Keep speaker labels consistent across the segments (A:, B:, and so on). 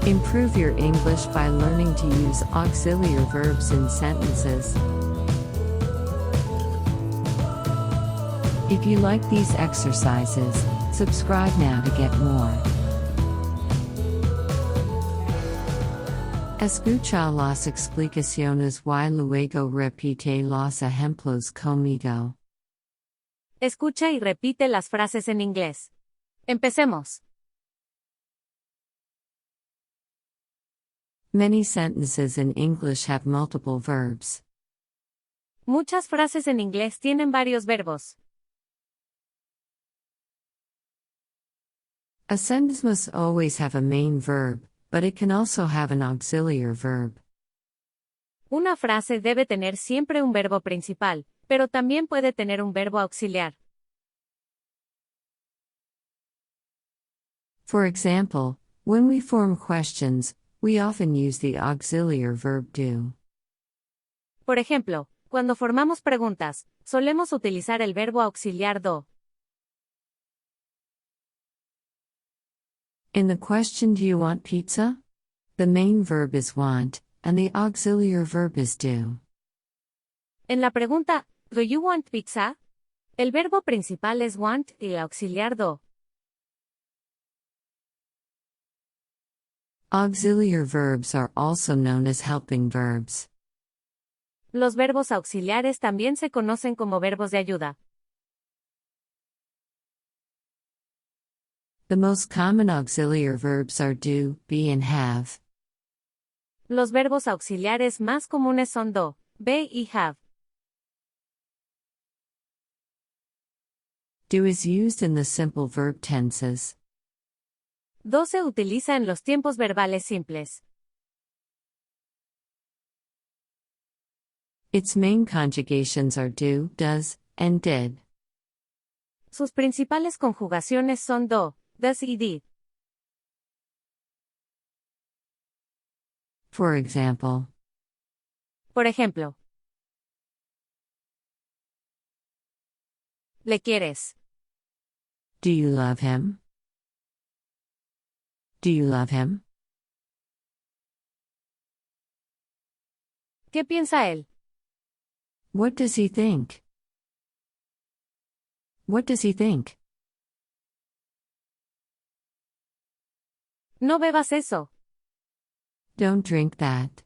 A: Improve your English by learning to use auxiliar verbs in sentences. If you like these exercises, subscribe now to get more. Escucha las explicaciones y luego repite los ejemplos conmigo.
B: Escucha y repite las frases en inglés. Empecemos.
A: Many sentences in English have multiple verbs.
B: Muchas frases en inglés tienen varios verbos.
A: A sentence must always have a main verb, but it can also have an auxiliar verb.
B: Una frase debe tener siempre un verbo principal, pero también puede tener un verbo auxiliar.
A: For example, when we form questions, we often use the auxiliar verb do.
B: Por ejemplo, cuando formamos preguntas, solemos utilizar el verbo auxiliar do.
A: In the question, do you want pizza? The main verb is want, and the auxiliar verb is do.
B: En la pregunta, ¿Do you want pizza? El verbo principal es want y el auxiliar do.
A: Auxiliar verbs are also known as helping verbs.
B: Los verbos auxiliares también se conocen como verbos de ayuda.
A: The most common auxiliar verbs are do, be, and have.
B: Los verbos auxiliares más comunes son do, be y have.
A: Do is used in the simple verb tenses.
B: Do se utiliza en los tiempos verbales simples.
A: Its main conjugations are do, does, and did.
B: Sus principales conjugaciones son do, does y did.
A: For example,
B: Por ejemplo, ¿le quieres?
A: do you love him? Do you love him?
B: ¿Qué piensa él?
A: What does he think? What does he think?
B: No bebas eso.
A: Don't drink that.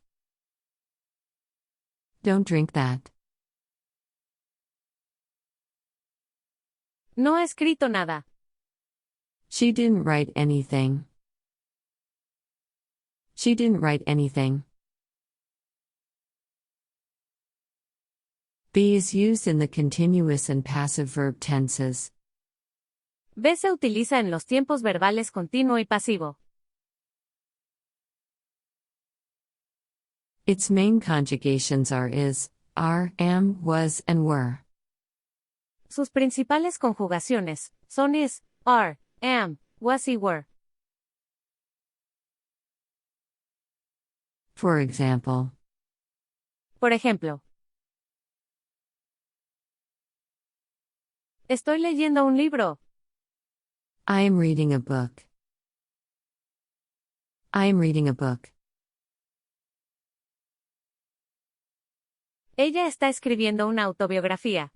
A: Don't drink that.
B: No ha escrito nada.
A: She didn't write anything. She didn't write anything. Be is used in the continuous and passive verb tenses.
B: Be se utiliza en los tiempos verbales continuo y pasivo.
A: Its main conjugations are is, are, am, was, and were.
B: Sus principales conjugaciones son is, are, am, was y were.
A: For example,
B: Por ejemplo, estoy leyendo un libro.
A: I am reading a book. I am reading a book.
B: Ella está escribiendo una autobiografía.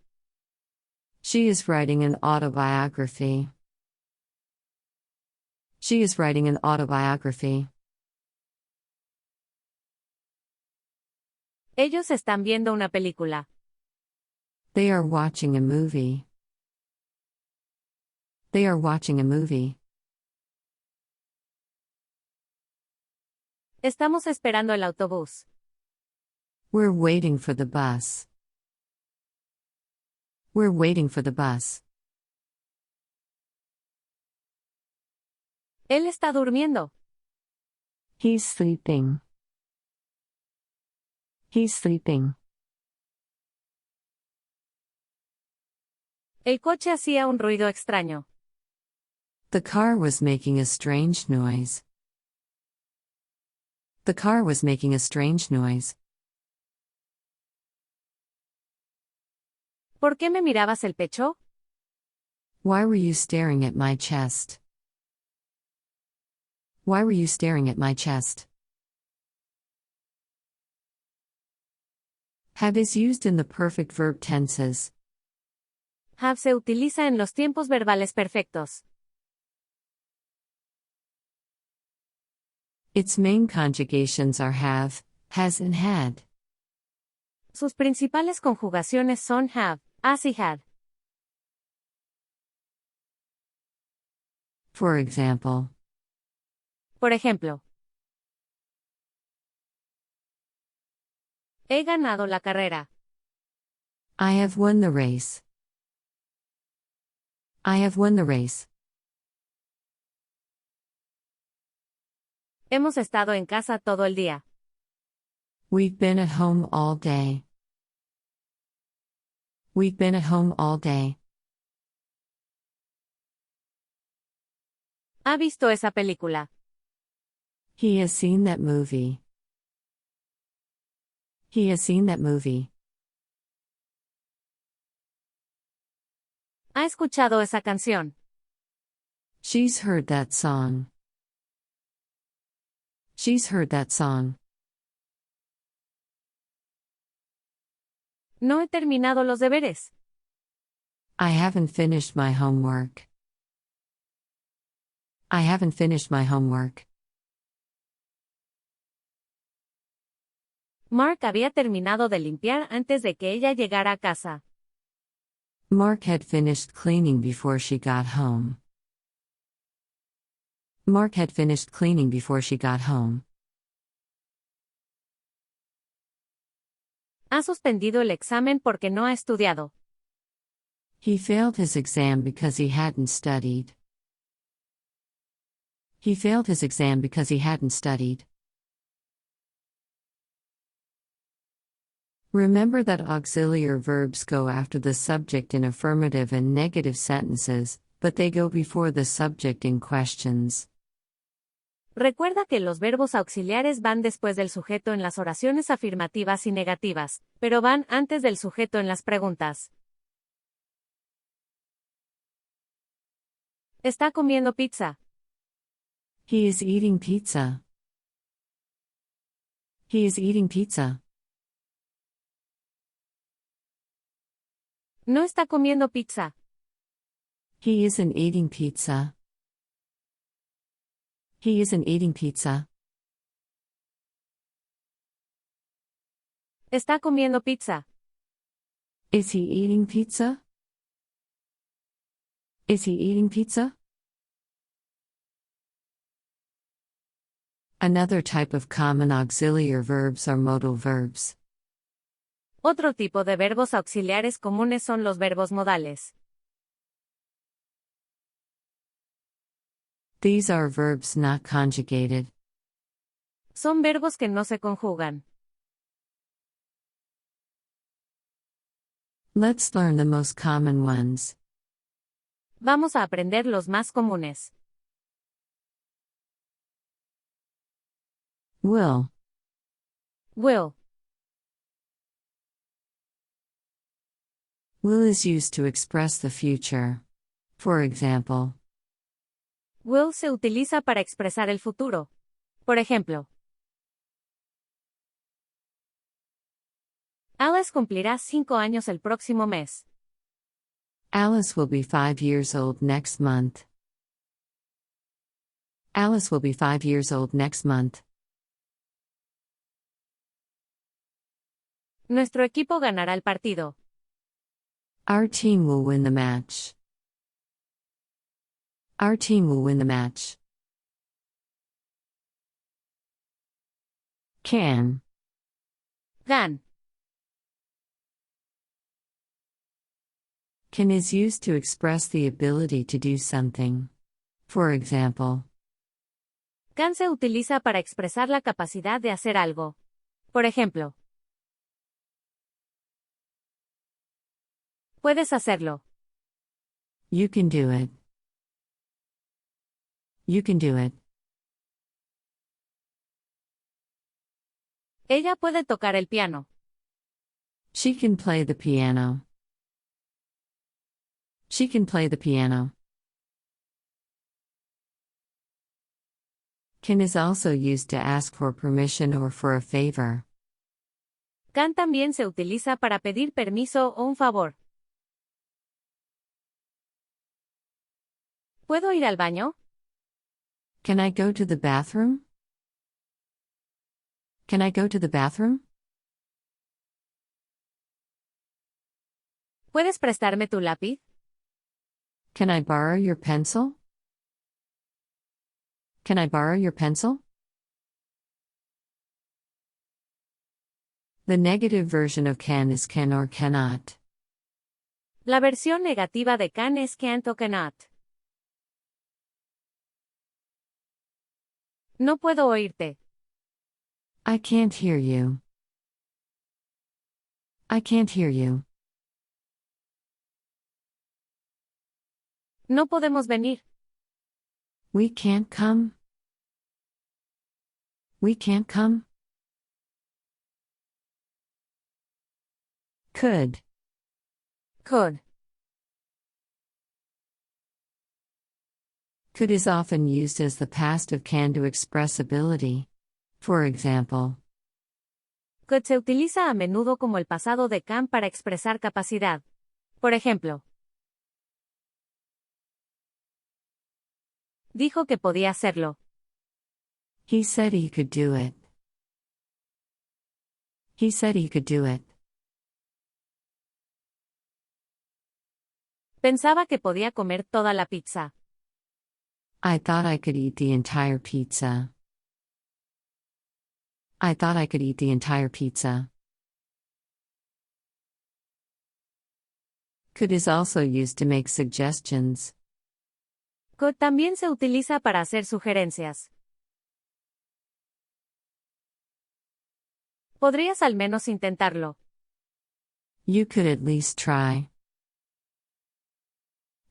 A: She is writing an autobiography. She is writing an autobiography.
B: Ellos están viendo una película.
A: They are watching a movie. They are watching a movie.
B: Estamos esperando el autobús.
A: We're waiting for the bus. We're waiting for the bus.
B: Él está durmiendo.
A: He's sleeping. He's sleeping.
B: El coche hacía un ruido extraño.
A: The car was making a strange noise. The car was making a strange noise.
B: ¿Por qué me mirabas el pecho?
A: Why were you staring at my chest? Why were you staring at my chest? Have is used in the perfect verb tenses.
B: Have se utiliza en los tiempos verbales perfectos.
A: Its main conjugations are have, has and had.
B: Sus principales conjugaciones son have, has y had.
A: For example,
B: Por ejemplo, he ganado la carrera.
A: I have won the race. I have won the race.
B: Hemos estado en casa todo el día.
A: We've been at home all day. We've been at home all day.
B: ¿Ha visto esa película?
A: He has seen that movie. He has seen that movie.
B: ¿Ha escuchado esa canción?
A: She's heard that song. She's heard that song.
B: No he terminado los deberes.
A: I haven't finished my homework. I haven't finished my homework.
B: Mark había terminado de limpiar antes de que ella llegara a casa.
A: Mark had finished cleaning before she got home. Mark had finished cleaning before she got home.
B: Ha suspendido el examen porque no ha estudiado.
A: He failed his exam because he hadn't studied. He failed his exam because he hadn't studied. Remember that auxiliar verbs go after the subject in affirmative and negative sentences, but they go before the subject in questions.
B: Recuerda que los verbos auxiliares van después del sujeto en las oraciones afirmativas y negativas, pero van antes del sujeto en las preguntas. Está comiendo pizza.
A: He is eating pizza. He is eating pizza.
B: No está comiendo pizza.
A: He isn't eating pizza. He isn't eating pizza.
B: Está comiendo pizza.
A: Is he eating pizza? Is he eating pizza? Another type of common auxiliar verbs are modal verbs.
B: Otro tipo de verbos auxiliares comunes son los verbos modales.
A: These are verbs not conjugated.
B: Son verbos que no se conjugan.
A: Let's learn the most common ones.
B: Vamos a aprender los más comunes.
A: Will.
B: Will.
A: Will is used to express the future. For example,
B: Will se utiliza para expresar el futuro. Por ejemplo, Alice cumplirá 5 años el próximo mes.
A: Alice will be 5 years old next month. Alice will be 5 years old next month.
B: Nuestro equipo ganará el partido.
A: Our team will win the match. Our team will win the match. Can.
B: Gan.
A: Can is used to express the ability to do something. For example,
B: Can se utiliza para expresar la capacidad de hacer algo. Por ejemplo, puedes hacerlo.
A: you can do it. You can do it.
B: Ella puede tocar el piano.
A: She can play the piano. She can play the piano. Can is also used to ask for permission or for a favor.
B: Can también se utiliza para pedir permiso o un favor. ¿Puedo ir al baño?
A: Can I go to the bathroom? Can I go to the bathroom?
B: ¿Puedes prestarme tu lápiz?
A: Can I borrow your pencil? Can I borrow your pencil? The negative version of can is can or cannot.
B: La versión negativa de can es can't o cannot. No puedo oírte.
A: I can't hear you. I can't hear you.
B: No podemos venir.
A: We can't come. We can't come. Could.
B: Could.
A: Could is often used as the past of can to express ability. For example,
B: Could se utiliza a menudo como el pasado de can para expresar capacidad. Por ejemplo, dijo que podía hacerlo.
A: he said he could do it. He said he could do it.
B: Pensaba que podía comer toda la pizza.
A: I thought I could eat the entire pizza. I thought I could eat the entire pizza. Could is also used to make suggestions.
B: Could también se utiliza para hacer sugerencias. Podrías al menos intentarlo.
A: You could at least try.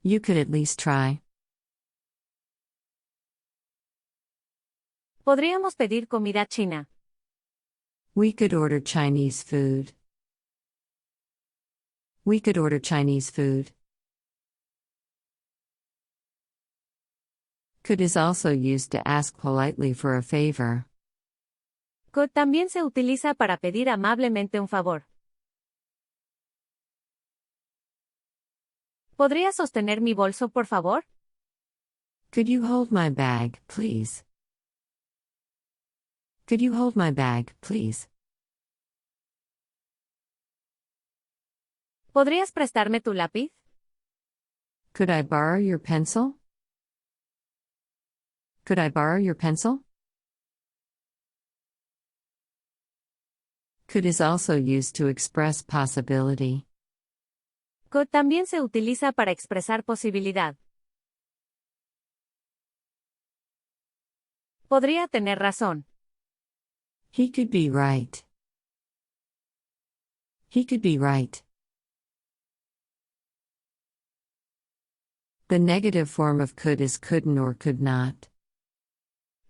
A: You could at least try.
B: Podríamos pedir comida china.
A: We could order Chinese food. We could order Chinese food. Could is also used to ask politely for a favor.
B: Could también se utiliza para pedir amablemente un favor. ¿Podrías sostener mi bolso, por favor?
A: Could you hold my bag, please? Could you hold my bag, please?
B: ¿Podrías prestarme tu lápiz?
A: Could I borrow your pencil? Could I borrow your pencil? Could is also used to express possibility.
B: Could también se utiliza para expresar posibilidad. Podría tener razón.
A: He could be right. He could be right. The negative form of could is couldn't or could not.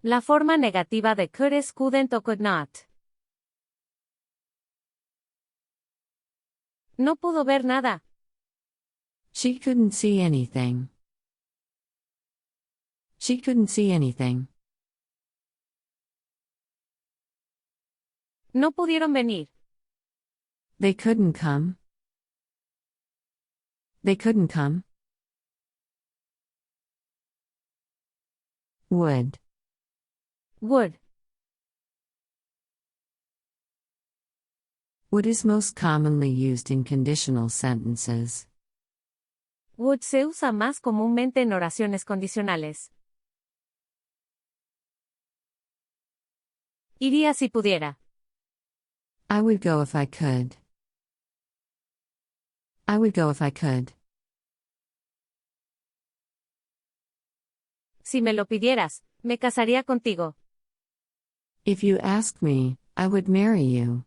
B: La forma negativa de could es couldn't o could not. No pudo ver nada.
A: She couldn't see anything. She couldn't see anything.
B: No pudieron venir.
A: They couldn't come. They couldn't come. Would.
B: Would.
A: Would is most commonly used in conditional sentences.
B: Would se usa más comúnmente en oraciones condicionales. Iría si pudiera.
A: I would go if I could. I would go if I could.
B: Si me lo pidieras, me casaría contigo.
A: If you asked me, I would marry you.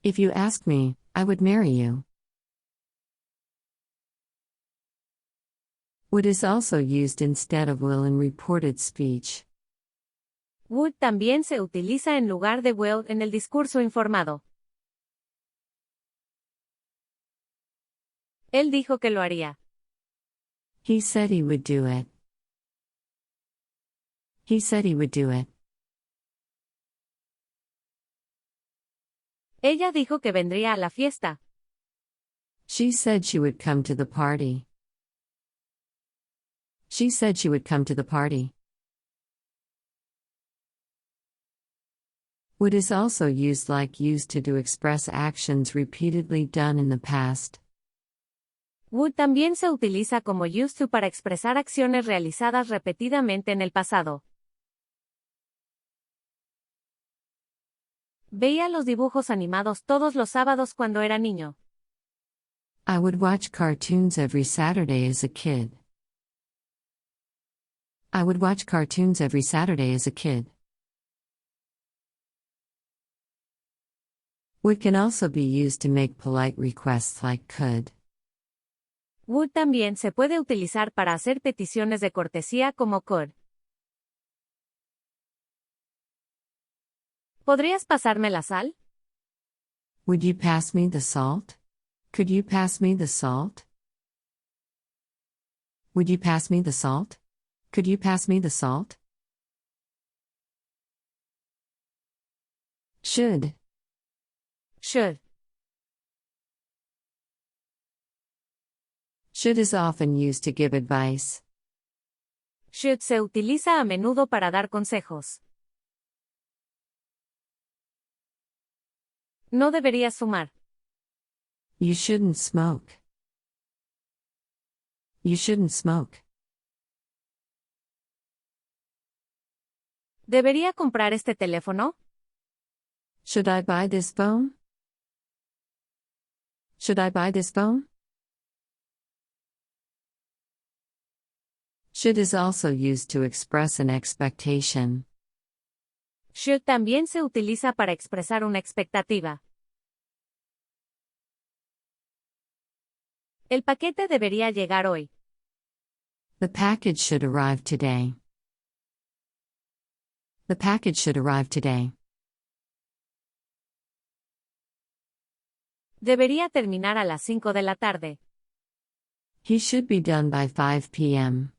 A: If you asked me, I would marry you. Would is also used instead of will in reported speech.
B: Would también se utiliza en lugar de will en el discurso informado. Él dijo que lo haría.
A: He said he would do it. He said he would do it.
B: Ella dijo que vendría a la fiesta.
A: She said she would come to the party. She said she would come to the party. Would is also used like used to express actions repeatedly done in the past.
B: Would también se utiliza como used to para expresar acciones realizadas repetidamente en el pasado. Veía los dibujos animados todos los sábados cuando era niño.
A: I would watch cartoons every Saturday as a kid. I would watch cartoons every Saturday as a kid. Would can also be used to make polite requests like could.
B: Would también se puede utilizar para hacer peticiones de cortesía como could. ¿Podrías pasarme la sal?
A: Would you pass me the salt? Could you pass me the salt? Would you pass me the salt? Could you pass me the salt? Should.
B: Should.
A: Should is often used to give advice.
B: Should se utiliza a menudo para dar consejos. No deberías fumar.
A: You shouldn't smoke. You shouldn't smoke.
B: ¿Debería comprar este teléfono?
A: Should I buy this phone? Should I buy this phone? Should is also used to express an expectation.
B: Should también se utiliza para expresar una expectativa. El paquete debería llegar hoy.
A: The package should arrive today. The package should arrive today.
B: Debería terminar a las 5 de la tarde.
A: He should be done by 5 p.m.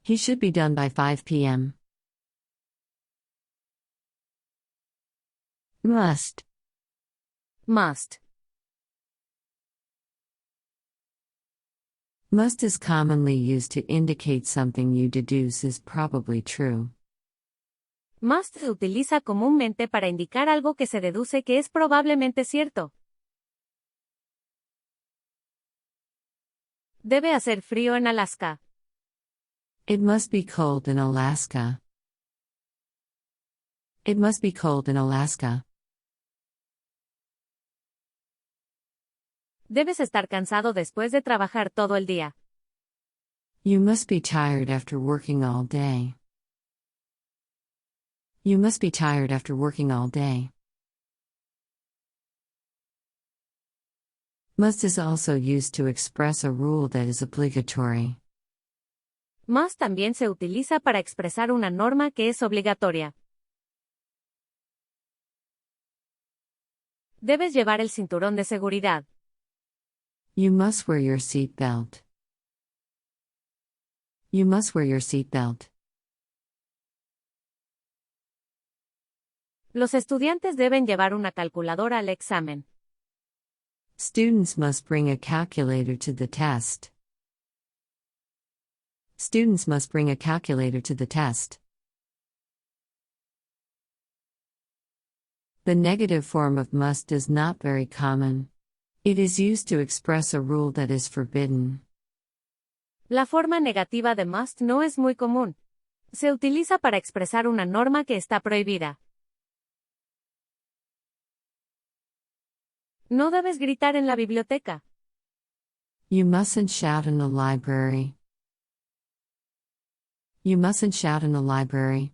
A: He should be done by 5 p.m. Must.
B: Must.
A: Must is commonly used to indicate something you deduce is probably true.
B: Must se utiliza comúnmente para indicar algo que se deduce que es probablemente cierto. Debe hacer frío en Alaska.
A: It must be cold in Alaska. It must be cold in Alaska.
B: Debes estar cansado después de trabajar todo el día.
A: You must be tired after working all day. You must be tired after working all day. Must is also used to express a rule that is obligatory.
B: Must también se utiliza para expresar una norma que es obligatoria. Debes llevar el cinturón de seguridad.
A: You must wear your seat belt. You must wear your seat belt.
B: Los estudiantes deben llevar una calculadora al examen.
A: Students must bring a calculator to the test. Students must bring a calculator to the test. The negative form of must is not very common. It is used to express a rule that is forbidden.
B: La forma negativa de must no es muy común. Se utiliza para expresar una norma que está prohibida. No debes gritar en la biblioteca.
A: You mustn't shout in the library. You mustn't shout in the library.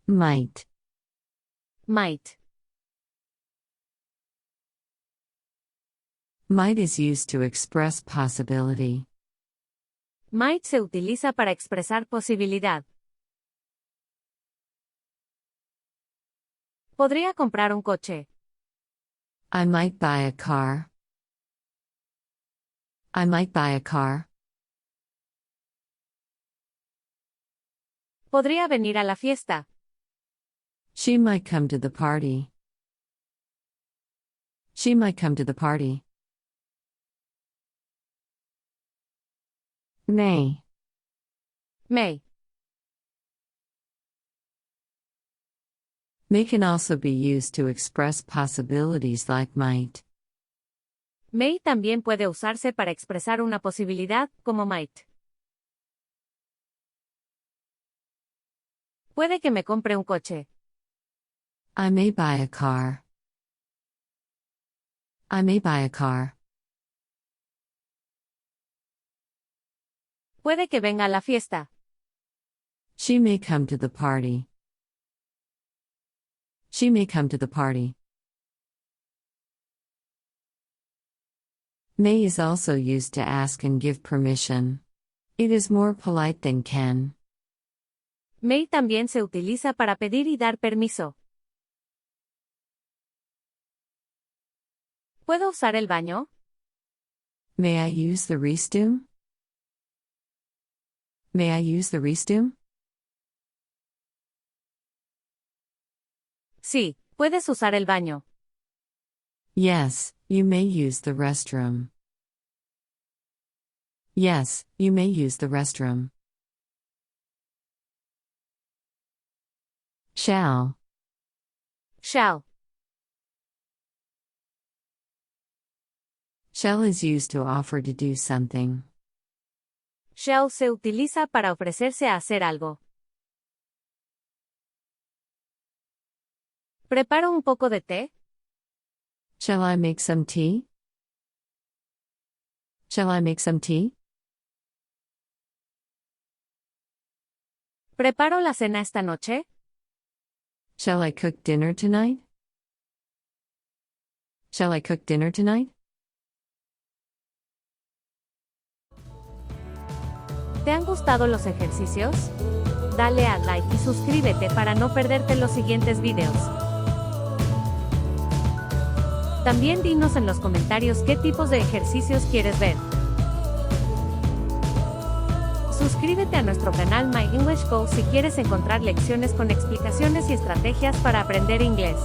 A: Might.
B: Might.
A: Might is used to express possibility.
B: Might se utiliza para expresar posibilidad. Podría comprar un coche.
A: I might buy a car. I might buy a car.
B: Podría venir a la fiesta.
A: She might come to the party. She might come to the party. May.
B: May.
A: May can also be used to express possibilities like might.
B: May también puede usarse para expresar una posibilidad, como might. Puede que me compre un coche.
A: I may buy a car. I may buy a car.
B: Puede que venga a la fiesta.
A: She may come to the party. She may come to the party. May is also used to ask and give permission. It is more polite than can.
B: May también se utiliza para pedir y dar permiso. ¿Puedo usar el baño?
A: May I use the restroom? May I use the restroom?
B: Sí, puedes usar el baño.
A: Yes, you may use the restroom. Yes, you may use the restroom. Shall.
B: Shall.
A: Shall is used to offer to do something.
B: Shall se utiliza para ofrecerse a hacer algo. ¿Preparo un poco de té?
A: Shall I make some tea? Shall I make some tea?
B: ¿Preparo la cena esta noche?
A: Shall I cook dinner tonight? Shall I cook dinner tonight?
B: ¿Te han gustado los ejercicios? Dale a like y suscríbete para no perderte los siguientes videos. También dinos en los comentarios qué tipos de ejercicios quieres ver. Suscríbete a nuestro canal My English Go si quieres encontrar lecciones con explicaciones y estrategias para aprender inglés.